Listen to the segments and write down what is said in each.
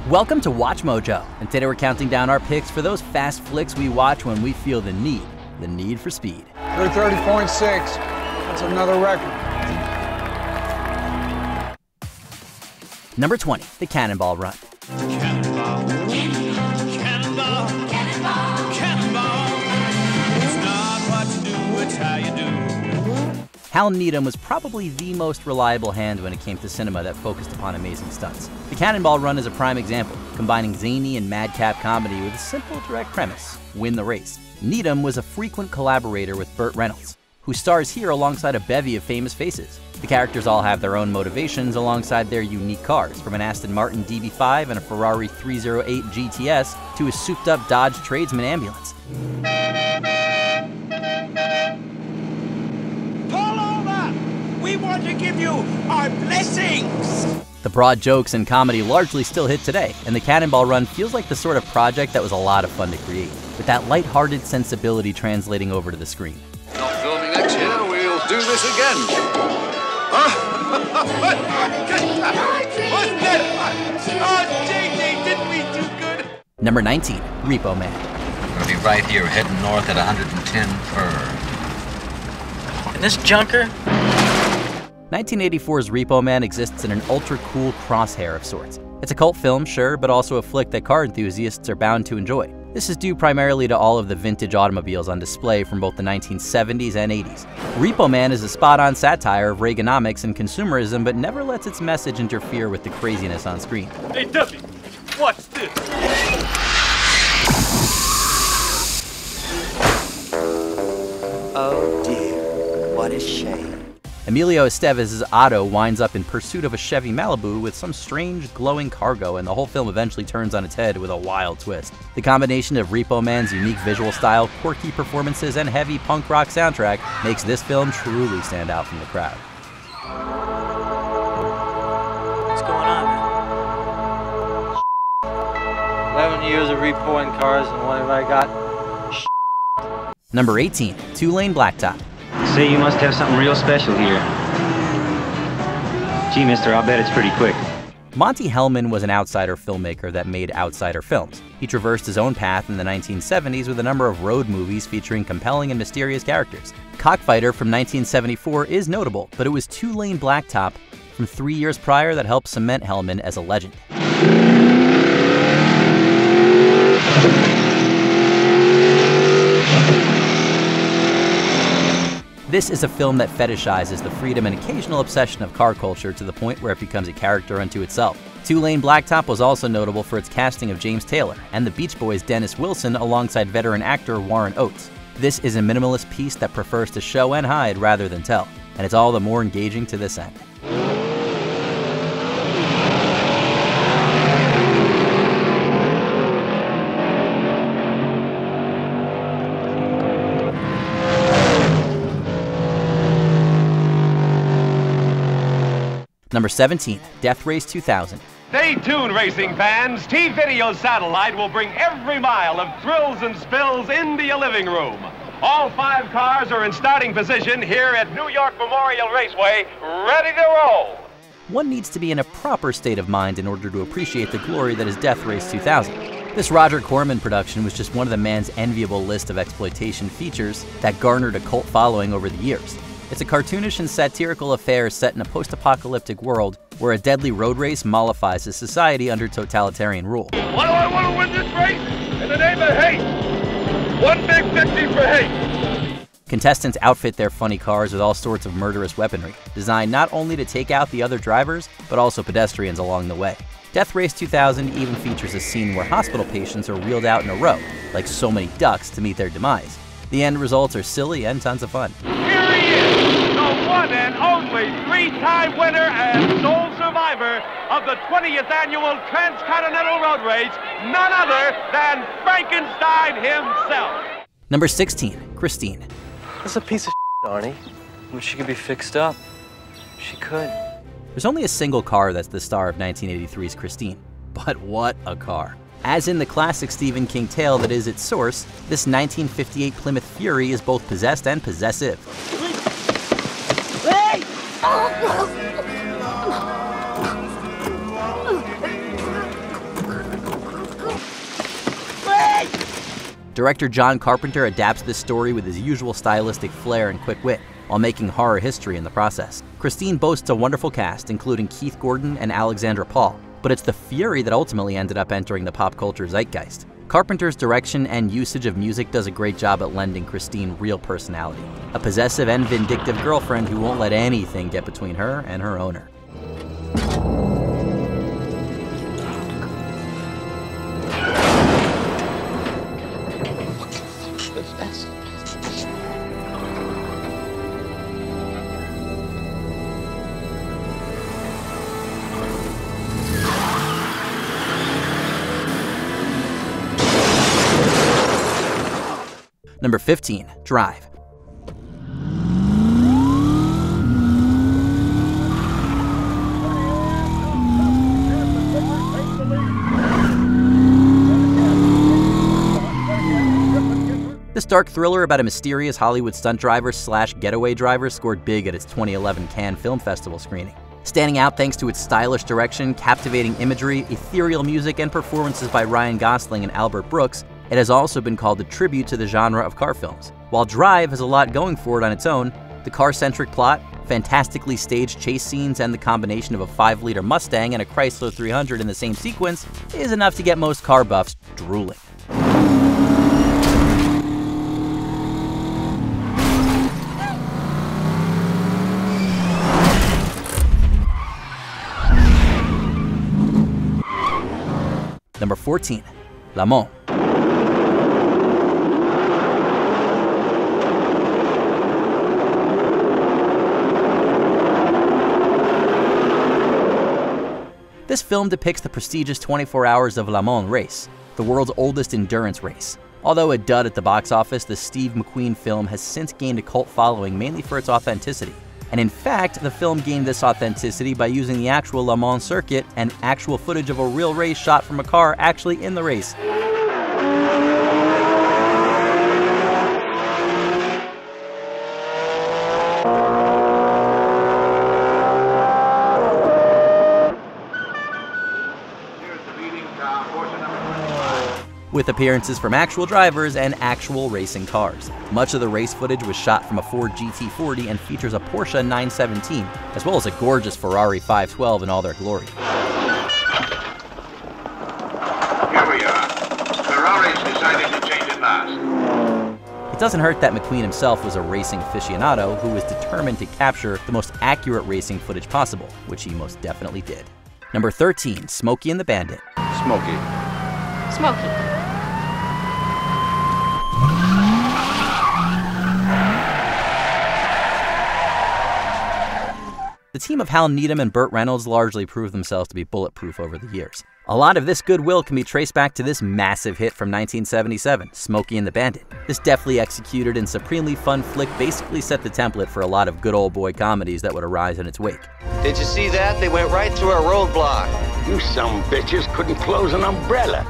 Welcome to Watch Mojo, and today we're counting down our picks for those fast flicks we watch when we feel the need for speed. 30.6, that's another record. Number 20, The Cannonball Run. Cannonball, cannonball, cannonball, cannonball. It's not what you do, it's how you do. Hal Needham was probably the most reliable hand when it came to cinema that focused upon amazing stunts. The Cannonball Run is a prime example, combining zany and madcap comedy with a simple, direct premise: win the race. Needham was a frequent collaborator with Burt Reynolds, who stars here alongside a bevy of famous faces. The characters all have their own motivations alongside their unique cars, from an Aston Martin DB5 and a Ferrari 308 GTS to a souped-up Dodge Tradesman ambulance. Pull over! We want to give you our blessings! The broad jokes and comedy largely still hit today, and The Cannonball Run feels like the sort of project that was a lot of fun to create, with that lighthearted sensibility translating over to the screen. Not filming next year, we'll do this again. Oh, JJ, didn't we do good? Number 19, Repo Man. We'll be right here, heading north at 110 per. And this junker? 1984's Repo Man exists in an ultra-cool crosshair of sorts. It's a cult film, sure, but also a flick that car enthusiasts are bound to enjoy. This is due primarily to all of the vintage automobiles on display from both the 1970s and 80s. Repo Man is a spot-on satire of Reaganomics and consumerism, but never lets its message interfere with the craziness on screen. Hey, Duffy, watch this. Oh dear, what a shame. Emilio Estevez's Otto winds up in pursuit of a Chevy Malibu with some strange glowing cargo, and the whole film eventually turns on its head with a wild twist. The combination of Repo Man's unique visual style, quirky performances, and heavy punk rock soundtrack makes this film truly stand out from the crowd. What's going on, man? 11 years of repoing cars, and what have I got? Number 18, Two-Lane Blacktop. Say you must have something real special here. Gee, mister, I'll bet it's pretty quick. Monte Hellman was an outsider filmmaker that made outsider films. He traversed his own path in the 1970s with a number of road movies featuring compelling and mysterious characters. Cockfighter from 1974 is notable, but it was Two-Lane Blacktop from 3 years prior that helped cement Hellman as a legend. This is a film that fetishizes the freedom and occasional obsession of car culture to the point where it becomes a character unto itself. Two-Lane Blacktop was also notable for its casting of James Taylor and the Beach Boys' Dennis Wilson alongside veteran actor Warren Oates. This is a minimalist piece that prefers to show and hide rather than tell, and it's all the more engaging to this end. Number 17, Death Race 2000. Stay tuned, racing fans. T-Video Satellite will bring every mile of thrills and spills into your living room. All 5 cars are in starting position here at New York Memorial Raceway, ready to roll. One needs to be in a proper state of mind in order to appreciate the glory that is Death Race 2000. This Roger Corman production was just one of the man's enviable list of exploitation features that garnered a cult following over the years. It's a cartoonish and satirical affair set in a post-apocalyptic world where a deadly road race mollifies a society under totalitarian rule. Why do I want to win this race? In the name of hate. One big 50 for hate. Contestants outfit their funny cars with all sorts of murderous weaponry, designed not only to take out the other drivers, but also pedestrians along the way. Death Race 2000 even features a scene where hospital patients are wheeled out in a row, like so many ducks, to meet their demise. The end results are silly and tons of fun. Here he is, the one and only 3-time winner and sole survivor of the 20th annual Transcontinental Road Race, none other than Frankenstein himself. Number 16, Christine. That's a piece of Arnie. But she could be fixed up. She could. There's only a single car that's the star of 1983's Christine, but what a car. As in the classic Stephen King tale that is its source, this 1958 Plymouth Fury is both possessed and possessive. Hey! Director John Carpenter adapts this story with his usual stylistic flair and quick wit, while making horror history in the process. Christine boasts a wonderful cast, including Keith Gordon and Alexandra Paul, but it's the fury that ultimately ended up entering the pop culture zeitgeist. Carpenter's direction and usage of music does a great job at lending Christine real personality, a possessive and vindictive girlfriend who won't let anything get between her and her owner. Number 15, Drive. This dark thriller about a mysterious Hollywood stunt driver slash getaway driver scored big at its 2011 Cannes Film Festival screening. Standing out thanks to its stylish direction, captivating imagery, ethereal music, and performances by Ryan Gosling and Albert Brooks, it has also been called a tribute to the genre of car films. While Drive has a lot going for it on its own, the car-centric plot, fantastically staged chase scenes, and the combination of a 5-liter Mustang and a Chrysler 300 in the same sequence is enough to get most car buffs drooling. Number 14, Lamo. This film depicts the prestigious 24 Hours of Le Mans race, the world's oldest endurance race. Although a dud at the box office, the Steve McQueen film has since gained a cult following mainly for its authenticity. And in fact, the film gained this authenticity by using the actual Le Mans circuit and actual footage of a real race shot from a car actually in the race. With appearances from actual drivers and actual racing cars. Much of the race footage was shot from a Ford GT40 and features a Porsche 917, as well as a gorgeous Ferrari 512 in all their glory. Here we are. Ferrari's decided to change at last. It doesn't hurt that McQueen himself was a racing aficionado who was determined to capture the most accurate racing footage possible, which he most definitely did. Number 13, Smokey and the Bandit. Smokey. Smokey. The team of Hal Needham and Burt Reynolds largely proved themselves to be bulletproof over the years. A lot of this goodwill can be traced back to this massive hit from 1977, Smokey and the Bandit. This deftly executed and supremely fun flick basically set the template for a lot of good old boy comedies that would arise in its wake. Did you see that? They went right through our roadblock. You some bitches couldn't close an umbrella.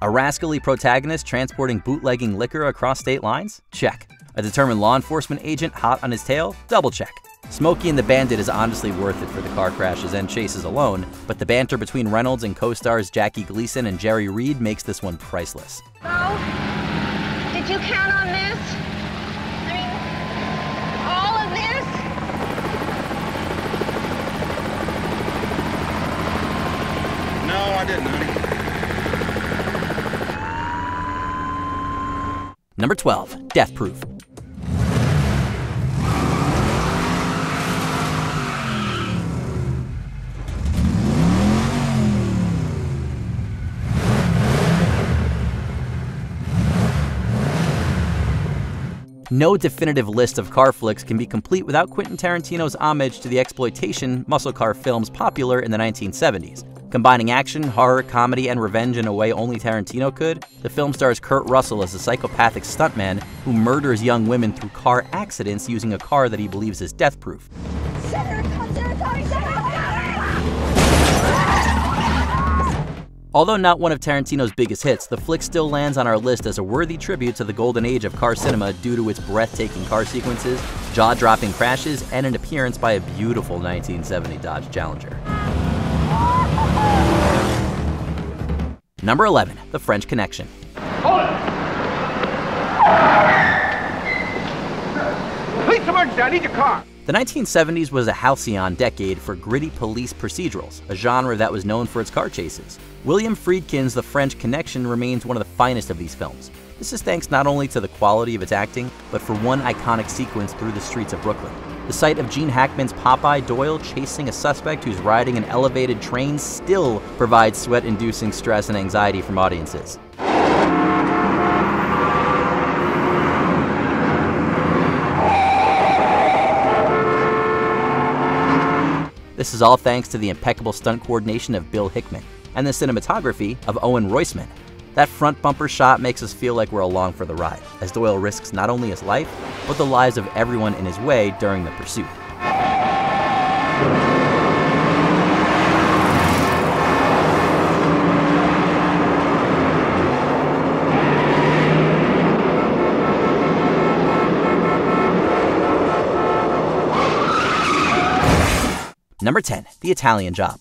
A rascally protagonist transporting bootlegging liquor across state lines? Check. A determined law enforcement agent hot on his tail? Double check. Smokey and the Bandit is honestly worth it for the car crashes and chases alone, but the banter between Reynolds and co-stars Jackie Gleason and Jerry Reed makes this one priceless. Oh, did you count on this? I mean, all of this? No, I didn't, honey. Number 12, Death Proof. No definitive list of car flicks can be complete without Quentin Tarantino's homage to the exploitation muscle car films popular in the 1970s. Combining action, horror, comedy, and revenge in a way only Tarantino could, the film stars Kurt Russell as a psychopathic stuntman who murders young women through car accidents using a car that he believes is death-proof. Although not one of Tarantino's biggest hits, the flick still lands on our list as a worthy tribute to the golden age of car cinema due to its breathtaking car sequences, jaw-dropping crashes, and an appearance by a beautiful 1970 Dodge Challenger. Number 11, The French Connection. Police emergency, I need your car. The 1970s was a halcyon decade for gritty police procedurals, a genre that was known for its car chases. William Friedkin's The French Connection remains one of the finest of these films. This is thanks not only to the quality of its acting, but for one iconic sequence through the streets of Brooklyn. The sight of Gene Hackman's Popeye Doyle chasing a suspect who's riding an elevated train still provides sweat-inducing stress and anxiety from audiences. This is all thanks to the impeccable stunt coordination of Bill Hickman and the cinematography of Owen Roisman. That front bumper shot makes us feel like we're along for the ride, as Doyle risks not only his life, but the lives of everyone in his way during the pursuit. Number 10, The Italian Job.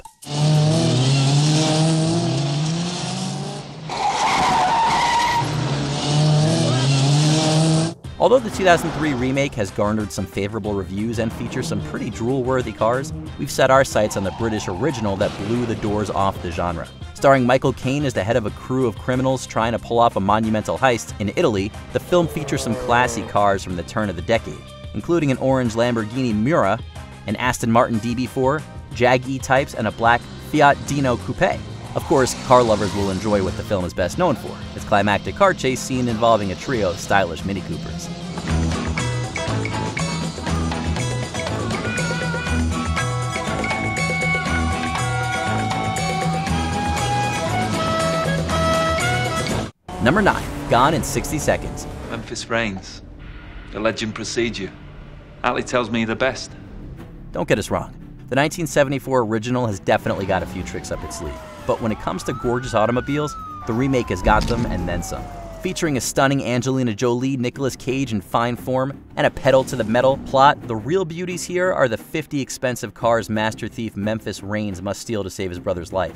Although the 2003 remake has garnered some favorable reviews and features some pretty drool-worthy cars, we've set our sights on the British original that blew the doors off the genre. Starring Michael Caine as the head of a crew of criminals trying to pull off a monumental heist in Italy, the film features some classy cars from the turn of the decade, including an orange Lamborghini Miura, an Aston Martin DB4, Jag E-Types, and a black Fiat Dino Coupe. Of course, car lovers will enjoy what the film is best known for, its climactic car chase scene involving a trio of stylish Mini Coopers. Number 9, Gone in 60 Seconds. Memphis reigns. The legend precedes you. Atlee tells me the best. Don't get us wrong. The 1974 original has definitely got a few tricks up its sleeve. But when it comes to gorgeous automobiles, the remake has got them and then some. Featuring a stunning Angelina Jolie, Nicolas Cage in fine form, and a pedal-to-the-metal plot, the real beauties here are the 50 expensive cars master thief Memphis Reigns must steal to save his brother's life.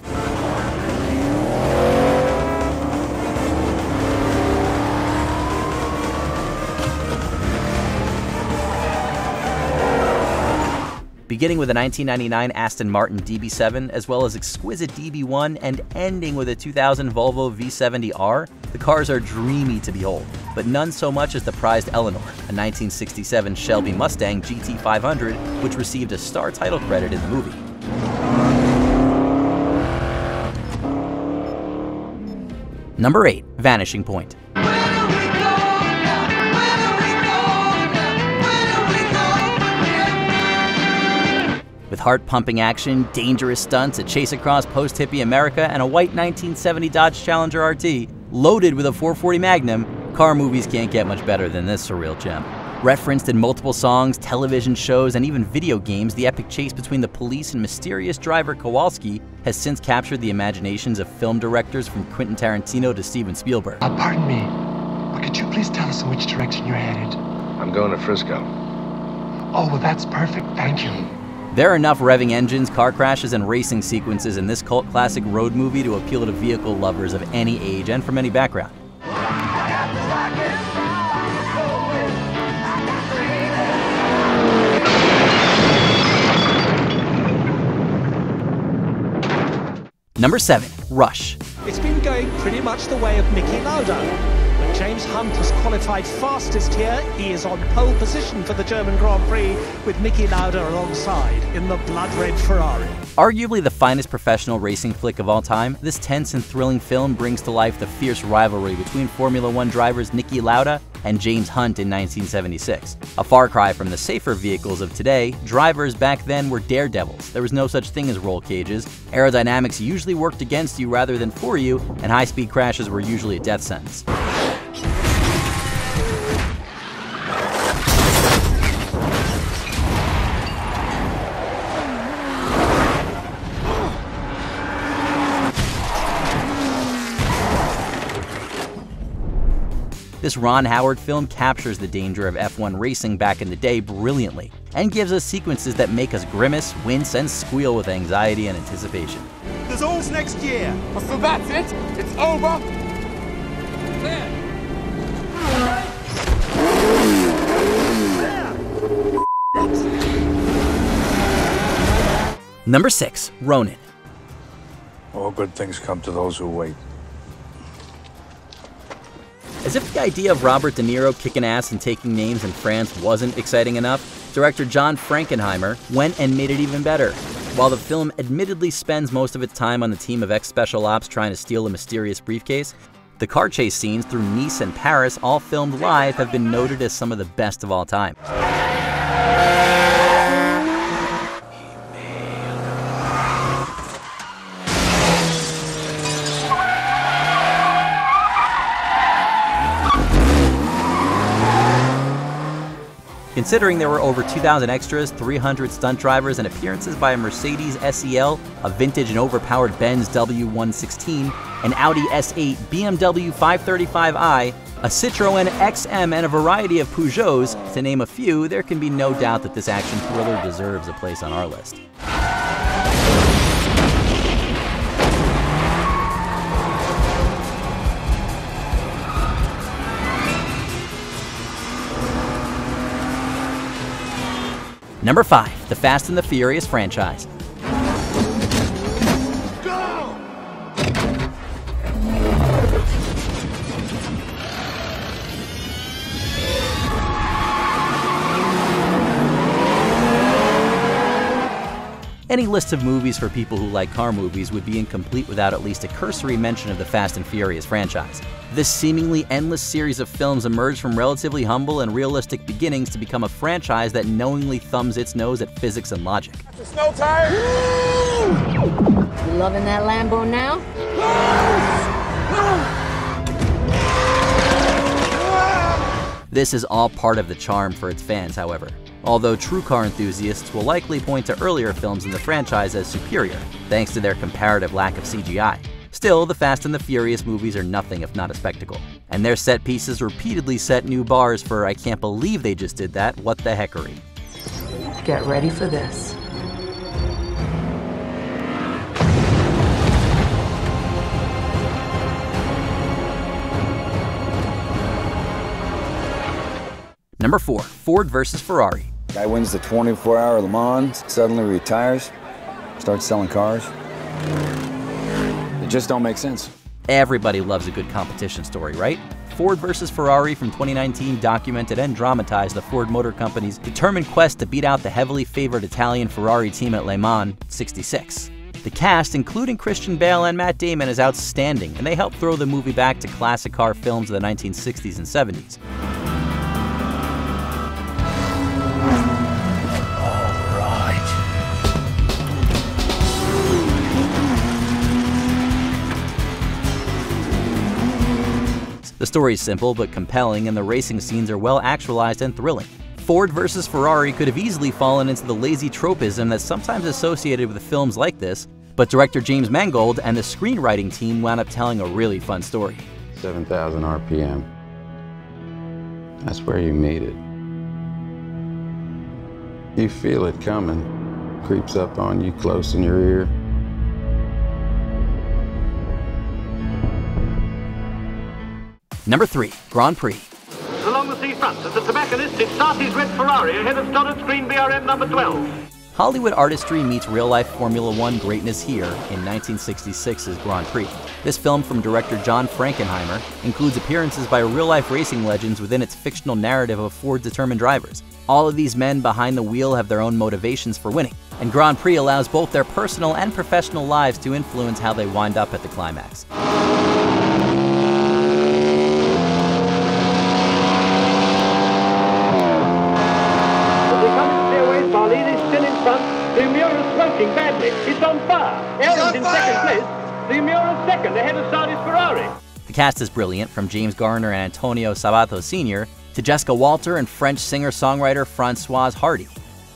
Beginning with a 1999 Aston Martin DB7, as well as exquisite DB1, and ending with a 2000 Volvo V70R, the cars are dreamy to behold, but none so much as the prized Eleanor, a 1967 Shelby Mustang GT500, which received a star title credit in the movie. Number 8, Vanishing Point. With heart-pumping action, dangerous stunts, a chase across post-hippie America, and a white 1970 Dodge Challenger RT, loaded with a 440 Magnum, car movies can't get much better than this surreal gem. Referenced in multiple songs, television shows, and even video games, the epic chase between the police and mysterious driver Kowalski has since captured the imaginations of film directors from Quentin Tarantino to Steven Spielberg. Pardon me, but could you please tell us in which direction you're headed? I'm going to Frisco. Oh, well, that's perfect. Thank you. There are enough revving engines, car crashes, and racing sequences in this cult classic road movie to appeal to vehicle lovers of any age and from any background. Number 7, Rush. It's been going pretty much the way of Niki Lauda. But James Hunt has qualified fastest here. He is on pole position for the German Grand Prix with Niki Lauda alongside in the blood-red Ferrari. Arguably the finest professional racing flick of all time, this tense and thrilling film brings to life the fierce rivalry between Formula One drivers Niki Lauda and James Hunt in 1976. A far cry from the safer vehicles of today, drivers back then were daredevils. There was no such thing as roll cages, aerodynamics usually worked against you rather than for you, and high-speed crashes were usually a death sentence. This Ron Howard film captures the danger of F1 racing back in the day brilliantly, and gives us sequences that make us grimace, wince, and squeal with anxiety and anticipation. There's always next year. So that's it? It's over? Number 6, Ronin. All good things come to those who wait. As if the idea of Robert De Niro kicking ass and taking names in France wasn't exciting enough, director John Frankenheimer went and made it even better. While the film admittedly spends most of its time on the team of ex-special ops trying to steal a mysterious briefcase, the car chase scenes through Nice and Paris, all filmed live, have been noted as some of the best of all time. Considering there were over 2,000 extras, 300 stunt drivers, and appearances by a Mercedes SEL, a vintage and overpowered Benz W116, an Audi S8, BMW 535i, a Citroën XM, and a variety of Peugeots, to name a few, there can be no doubt that this action thriller deserves a place on our list. Number 5, the Fast and the Furious franchise. Any list of movies for people who like car movies would be incomplete without at least a cursory mention of the Fast and Furious franchise. This seemingly endless series of films emerged from relatively humble and realistic beginnings to become a franchise that knowingly thumbs its nose at physics and logic. Snow tire! You loving that Lambo now? This is all part of the charm for its fans, however. Although true car enthusiasts will likely point to earlier films in the franchise as superior, thanks to their comparative lack of CGI. Still, the Fast and the Furious movies are nothing if not a spectacle. And their set pieces repeatedly set new bars for "I can't believe they just did that, what the heckery." Get ready for this. Number 4, Ford versus Ferrari. Guy wins the 24-hour Le Mans, suddenly retires, starts selling cars. It just don't make sense. Everybody loves a good competition story, right? Ford versus Ferrari from 2019 documented and dramatized the Ford Motor Company's determined quest to beat out the heavily favored Italian Ferrari team at Le Mans '66. The cast, including Christian Bale and Matt Damon, is outstanding, and they help throw the movie back to classic car films of the 1960s and 70s. The story is simple but compelling, and the racing scenes are well actualized and thrilling. Ford versus Ferrari could have easily fallen into the lazy tropism that's sometimes associated with films like this, but director James Mangold and the screenwriting team wound up telling a really fun story. 7,000 RPM. That's where you meet it. You feel it coming. Creeps up on you close in your ear. Number 3, Grand Prix. Along the seafront, as the tobacconist, it starts his red Ferrari ahead of Stoddard's green BRM number 12. Hollywood artistry meets real-life Formula One greatness here in 1966's Grand Prix. This film from director John Frankenheimer includes appearances by real-life racing legends within its fictional narrative of Ford's determined drivers. All of these men behind the wheel have their own motivations for winning, and Grand Prix allows both their personal and professional lives to influence how they wind up at the climax. The Miura's smoking badly. It's on fire. Aaron's in second place. The Miura's second, ahead of Saudi's Ferrari. The cast is brilliant, from James Garner and Antonio Sabato Sr. to Jessica Walter and French singer-songwriter Françoise Hardy.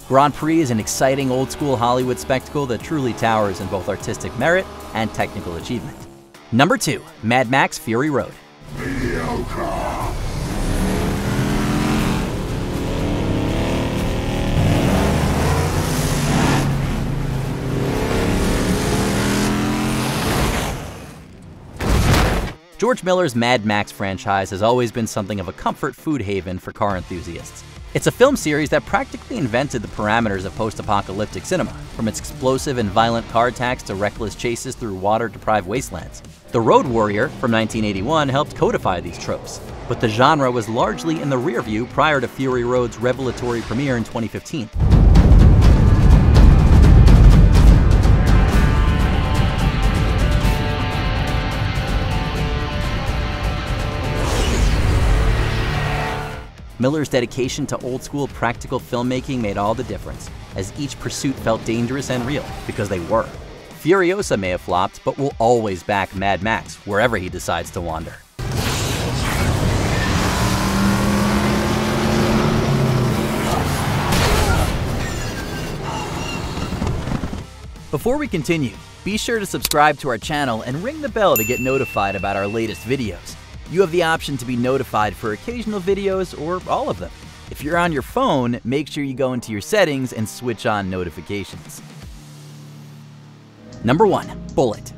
Grand Prix is an exciting old-school Hollywood spectacle that truly towers in both artistic merit and technical achievement. Number 2, Mad Max Fury Road. George Miller's Mad Max franchise has always been something of a comfort food haven for car enthusiasts. It's a film series that practically invented the parameters of post-apocalyptic cinema, from its explosive and violent car attacks to reckless chases through water-deprived wastelands. The Road Warrior from 1981 helped codify these tropes, but the genre was largely in the rearview prior to Fury Road's revelatory premiere in 2015. Miller's dedication to old-school practical filmmaking made all the difference, as each pursuit felt dangerous and real, because they were. Furiosa may have flopped, but will always back Mad Max wherever he decides to wander. Before we continue, be sure to subscribe to our channel and ring the bell to get notified about our latest videos. You have the option to be notified for occasional videos or all of them. If you're on your phone, make sure you go into your settings and switch on notifications. Number 1. Bullitt.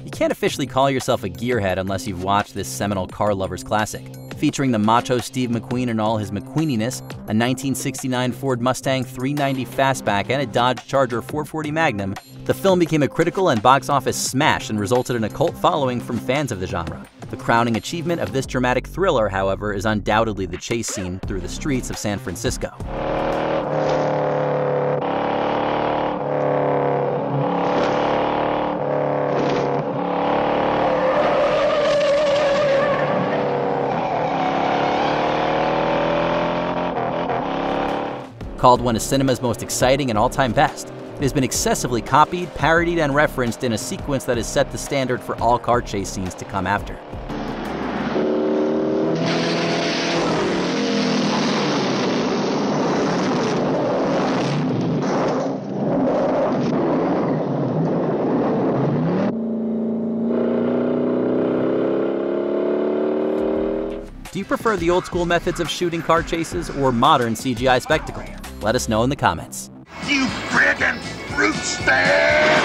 You can't officially call yourself a gearhead unless you've watched this seminal car lovers classic. Featuring the macho Steve McQueen in all his McQueeniness, a 1969 Ford Mustang 390 Fastback, and a Dodge Charger 440 Magnum, the film became a critical and box office smash and resulted in a cult following from fans of the genre. The crowning achievement of this dramatic thriller, however, is undoubtedly the chase scene through the streets of San Francisco. Called one of cinema's most exciting and all-time best, it has been excessively copied, parodied, and referenced in a sequence that has set the standard for all car chase scenes to come after. Do you prefer the old-school methods of shooting car chases or modern CGI spectacle? Let us know in the comments. You friggin' fruit stand!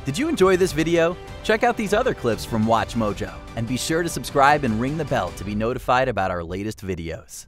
Did you enjoy this video? Check out these other clips from WatchMojo, and be sure to subscribe and ring the bell to be notified about our latest videos.